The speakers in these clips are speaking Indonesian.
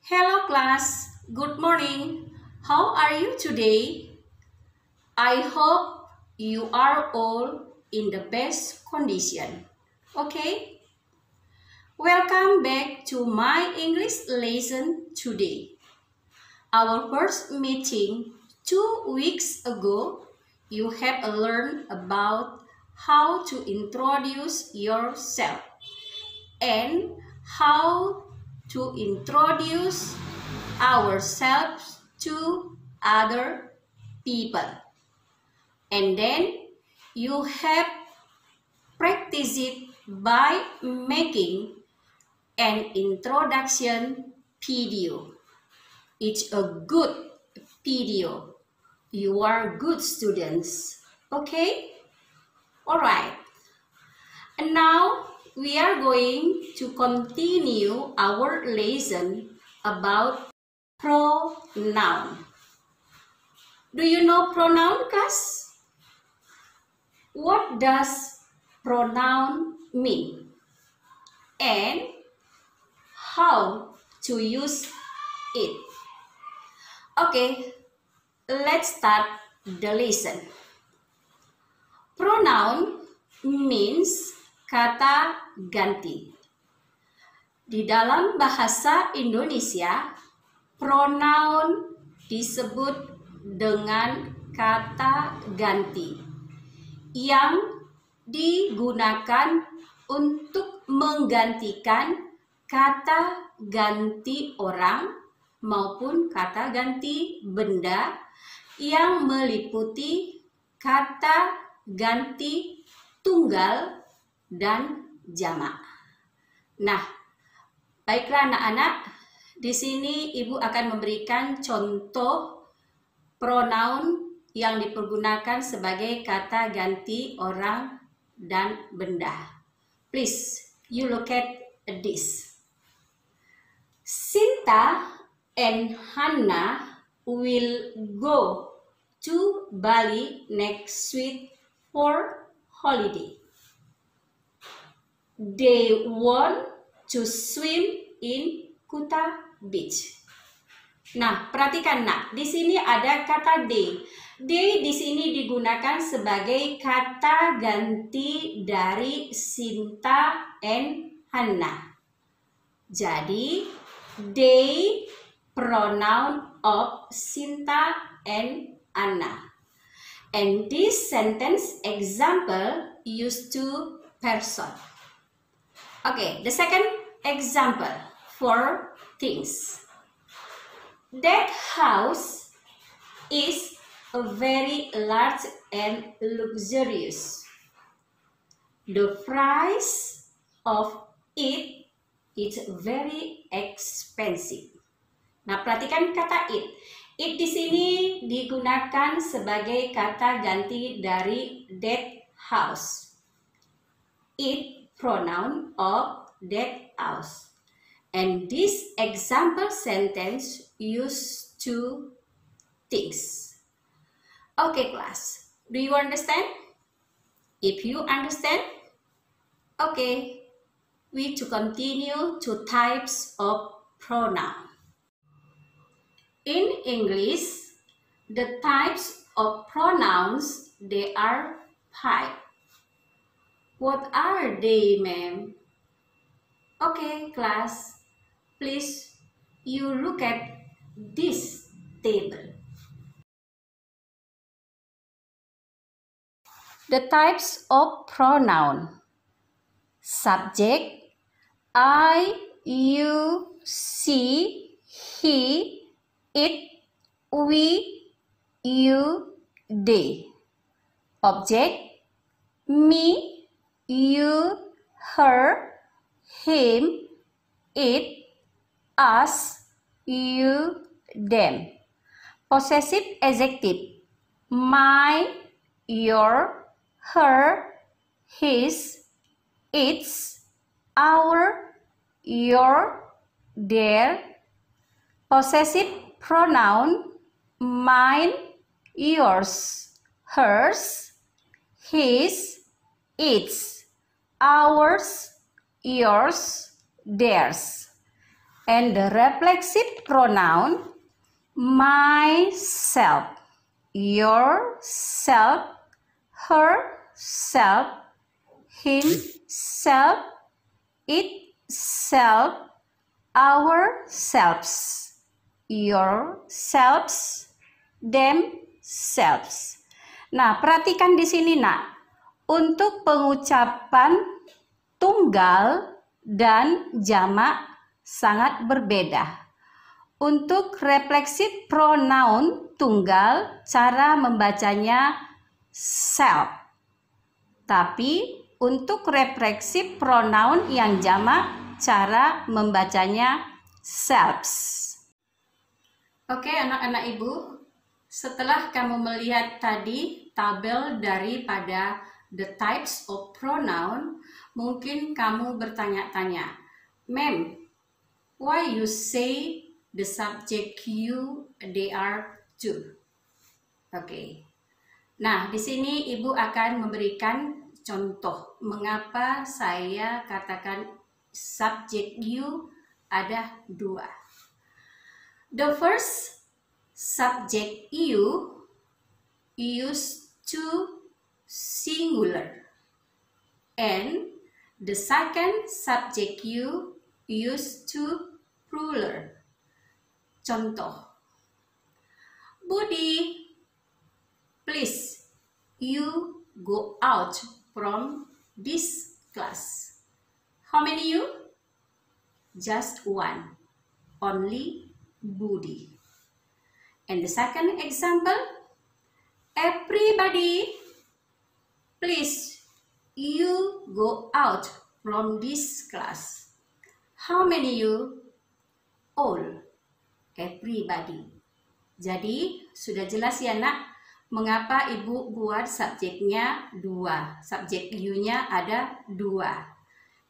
Hello class, good morning. How are you today? I hope you are all in the best condition. Okay? Welcome back to my English lesson today. Our first meeting 2 weeks ago, you have learned about how to introduce yourself and how to introduce ourselves to other people. And then you have practiced it by making an introduction video. It's a good video. You are good students. Okay? Alright. And now we are going to continue our lesson about pronoun. Do you know pronoun, class? What does pronoun mean? And how to use it? Okay, let's start the lesson. Pronoun means kata ganti. Di dalam bahasa Indonesia, pronoun disebut dengan kata ganti yang digunakan untuk menggantikan kata ganti orang maupun kata ganti benda yang meliputi kata ganti tunggal dan jamak. Nah, baiklah anak-anak, di sini Ibu akan memberikan contoh pronoun yang dipergunakan sebagai kata ganti orang dan benda. Please, you look at this. Sinta and Hannah will go to Bali next week for holiday. They want to swim in Kuta Beach. Nah, perhatikan nak, di sini ada kata they. They di sini digunakan sebagai kata ganti dari Sinta and Hannah. Jadi, they pronoun of Sinta and Anna. And this sentence example use two person. Okay, the second example for things. That house is very large and luxurious. The price of it is very expensive. Nah, perhatikan kata it. It di sini digunakan sebagai kata ganti dari that house. It pronoun of that house. And this example sentence use two things. Okay, class. Do you understand? If you understand, okay, we to continue to types of pronoun. In English, the types of pronouns, they are 5. What are they, ma'am? Okay, class. Please, you look at this table. The types of pronoun. Subject, I, you, she, he, it, we, you, they. Object, me, you, her, him, it, us, you, them. Possessive adjective, mine, your, her, his, its, our, your, their. Possessive pronoun, mine, yours, hers, his, its, ours, yours, theirs. And the reflexive pronoun myself, yourself, herself, himself, itself, ourselves, yourselves, themselves. Nah, perhatikan di sini, Nak. Untuk pengucapan tunggal dan jamak sangat berbeda. Untuk reflexive pronoun tunggal, cara membacanya self. Tapi untuk reflexive pronoun yang jamak, cara membacanya selves. Oke, anak-anak ibu, setelah kamu melihat tadi tabel daripada the types of pronoun, mungkin kamu bertanya-tanya, Ma'am, why you say the subject you, they are two? Oke. Nah, di sini ibu akan memberikan contoh mengapa saya katakan subject you ada dua. The first subject you use to singular, and the second subject you use to plural. Contoh, Budi, please you go out from this class. How many you? Just one, only Budi. And the second example, everybody, please you go out from this class. How many you? All, everybody. Jadi sudah jelas ya nak, mengapa ibu buat subjeknya dua. Subjek you-nya ada dua.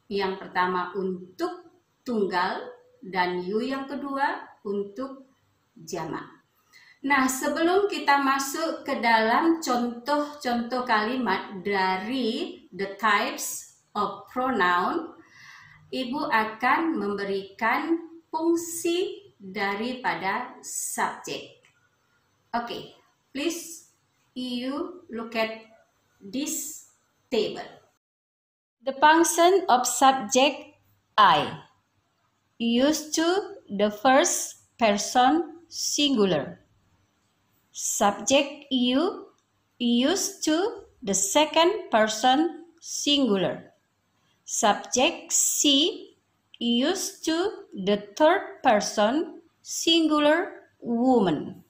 Yang pertama untuk tunggal dan you yang kedua untuk jamak. Nah, sebelum kita masuk ke dalam contoh-contoh kalimat dari the types of pronoun, ibu akan memberikan fungsi daripada subjek. Okay, please you look at this table. The function of subject I used to the first person singular. Subject you used to the second person singular. Subject C used to the third person singular woman.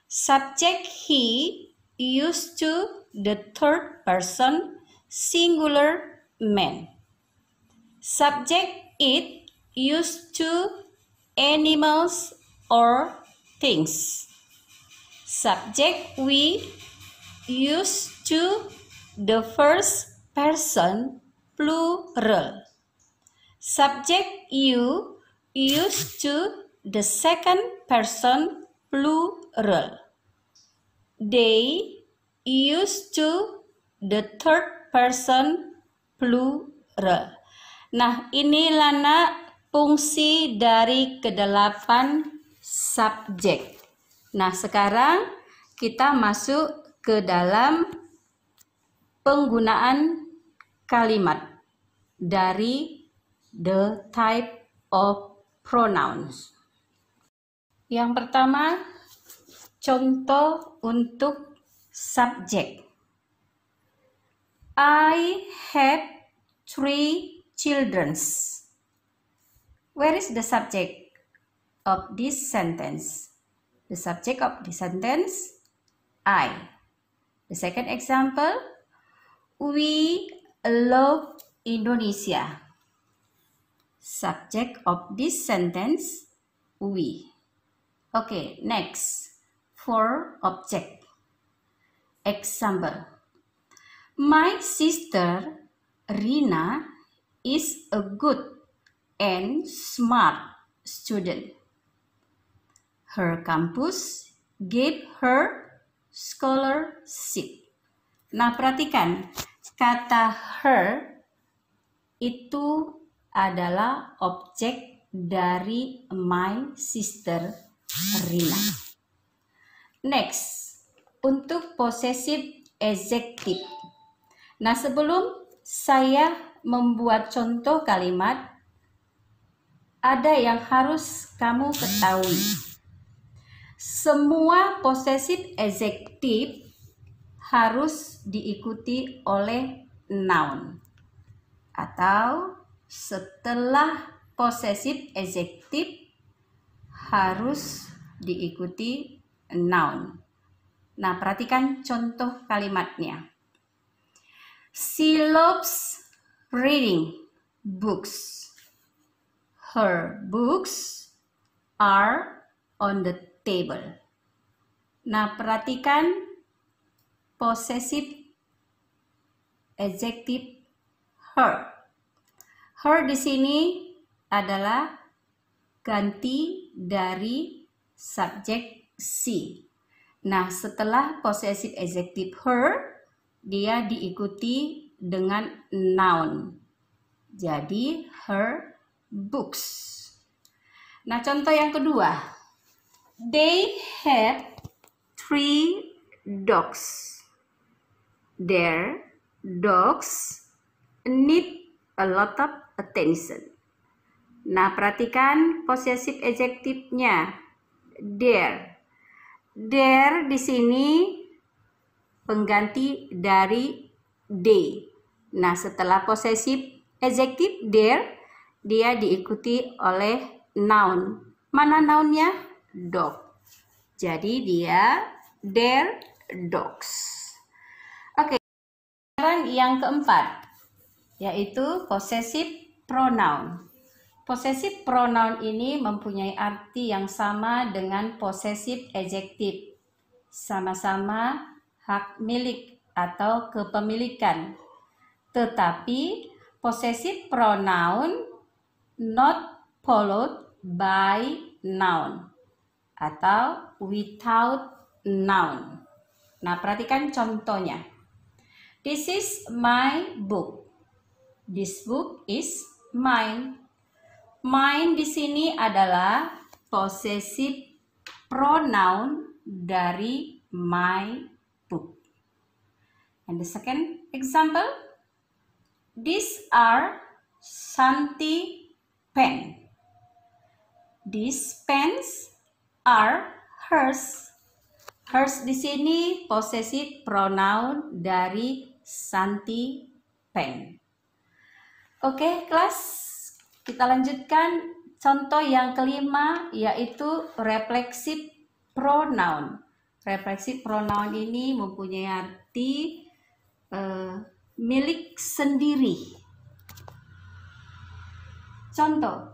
Subject he used to the third person singular man. Subject it used to animals or things. Subject we used to the first person plural. Subject you used to the second person plural. They used to the third person plural. Nah, inilah nak fungsi dari kedelapan subjek. Nah, sekarang kita masuk ke dalam penggunaan kalimat dari the type of pronouns. Yang pertama, contoh untuk subjek. I have 3 children. Where is the subject of this sentence? The subject of the sentence, I. The second example, we love Indonesia. Subject of this sentence, we. Okay, next, for object. Example, my sister Rina is a good and smart student. Her campus gave her scholarship. Nah, perhatikan, kata her itu adalah objek dari my sister Rina. Next, untuk possessive adjective. Nah, sebelum saya membuat contoh kalimat, ada yang harus kamu ketahui. Semua possessive adjective harus diikuti oleh noun. Atau setelah possessive adjective harus diikuti noun. Nah, perhatikan contoh kalimatnya. She loves reading books. Her books are on the table. Nah, perhatikan possessive adjective her. Her di sini adalah ganti dari subjek she. Nah, setelah possessive adjective her, dia diikuti dengan noun. Jadi, her books. Nah, contoh yang kedua. They have 3 dogs. Their dogs need a lot of attention. Nah, perhatikan possessive adjective-nya. Their. Their di sini pengganti dari they. Nah, setelah possessive adjective their, dia diikuti oleh noun. Mana nounnya? Dog. Jadi dia their dogs. Oke, sekarang yang keempat, yaitu possessive pronoun. Possessive pronoun ini mempunyai arti yang sama dengan possessive adjective. Sama-sama hak milik atau kepemilikan. Tetapi possessive pronoun not followed by noun atau without noun. Nah, perhatikan contohnya. This is my book. This book is mine. Mine di sini adalah possessive pronoun dari my book. And the second example, these are Shanti pen. These pens are hers. Hers di sini possessive pronoun dari Shanti pen. Oke, kelas, kita lanjutkan contoh yang kelima, yaitu reflexive pronoun. Reflexive pronoun ini mempunyai arti milik sendiri. Contoh,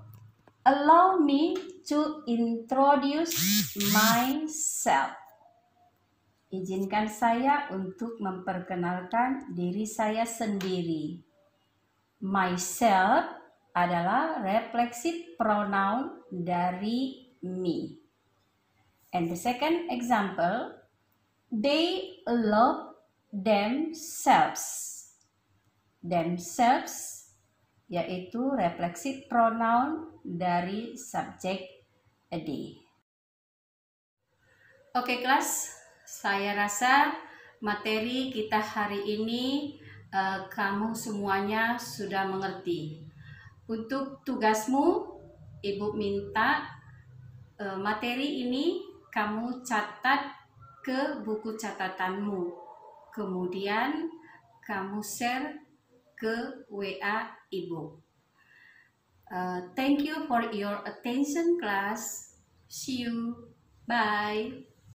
allow me to introduce myself. Izinkan saya untuk memperkenalkan diri saya sendiri. Myself adalah reflexive pronoun dari me. And the second example, they love themselves. Themselves yaitu reflexive pronoun dari subjek they. Oke kelas, saya rasa materi kita hari ini kamu semuanya sudah mengerti. Untuk tugasmu, Ibu minta materi ini kamu catat ke buku catatanmu. Kemudian kamu share ke WA Ibu. Thank you for your attention class. See you. Bye.